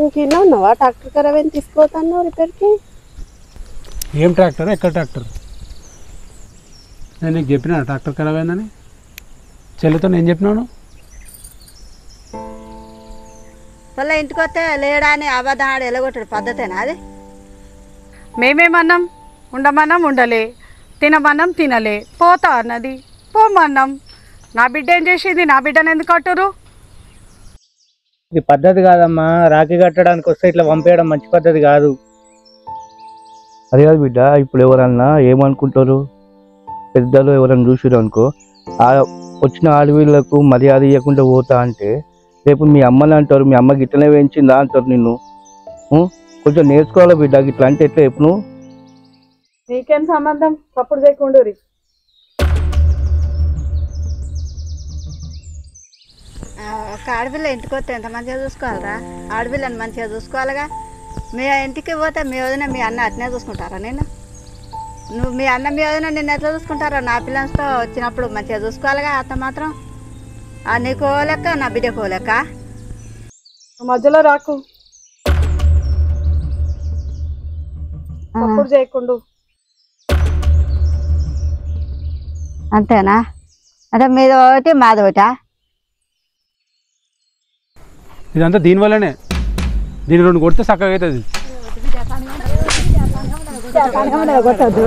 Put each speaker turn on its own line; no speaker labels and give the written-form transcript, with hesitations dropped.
ఇంకిన్నా ఉన్నావా? ట్రాక్టర్ ఖరాబ్ అయిన తీసుకోతాను రిపేర్కి.
ఏం ట్రాక్టర్? ఎక్కడ ట్రాక్టర్? నేను నీకు చెప్పినా ట్రాక్టర్ ఖరాబ్ అయిందని? చెల్లితో నేను చెప్పినాను.
వాళ్ళ ఇంటికి వస్తే లేడా అని అబద్ధం ఆడి ఎలగొట్టాడు పద్ధతేనా అది?
మేమేమన్నాం? ఉండమన్నాం ఉండలే, తినమన్నాం తినలే, పోతా అన్నది పోమన్నాం. నా బిడ్డ ఏం చేసింది? నా బిడ్డను ఎందుకు కట్టురు?
ఇది పద్ధతి కాదమ్మా. రాఖీ కట్టడానికి వస్తే ఇట్లా పంపేయడం మంచి పద్ధతి కాదు.
అది కాదు బిడ్డ, ఇప్పుడు ఎవరన్నా ఏమనుకుంటారు? పెద్దలు ఎవరైనా చూసిరు అనుకో, ఆ వచ్చిన ఆడవిళ్ళకు మర్యాద ఇవ్వకుండా పోతా అంటే రేపు మీ అమ్మని అంటారు, మీ అమ్మకి ఇట్లనే వేయించిందా అంటారు నిన్ను. కొంచెం నేర్చుకోవాలి బిడ్డ, ఇట్లా అంటే ఎట్లా చెప్పు నువ్వు?
నీకేం సంబంధం? తప్పుడు చేయకుండా
ఒక ఆడపిల్ల ఇంటికి వస్తే ఎంత మంచిగా చూసుకోవాలరా? ఆడపిల్లని మంచిగా చూసుకోవాలిగా. మీ ఇంటికి పోతే మీ వదిన మీ అన్న అట్నే చూసుకుంటారా? నువ్వు మీ అన్న మీ వదిన నిన్ను ఎట్లా చూసుకుంటారా? నా పిల్లలతో వచ్చినప్పుడు మంచిగా చూసుకోవాలిగా. అంత మాత్రం నీకో లెక్క, నా బిడ్డకో లెక్క.
మధ్యలో రాకు, తప్పుడు చేయకుండా.
అంతేనా? అంటే మీది ఒకటి మాది ఒకటా?
ఇదంతా దీనివల్లనే. దీని 2 కొడితే చక్కగా అవుతుంది.
కొట్టద్దు.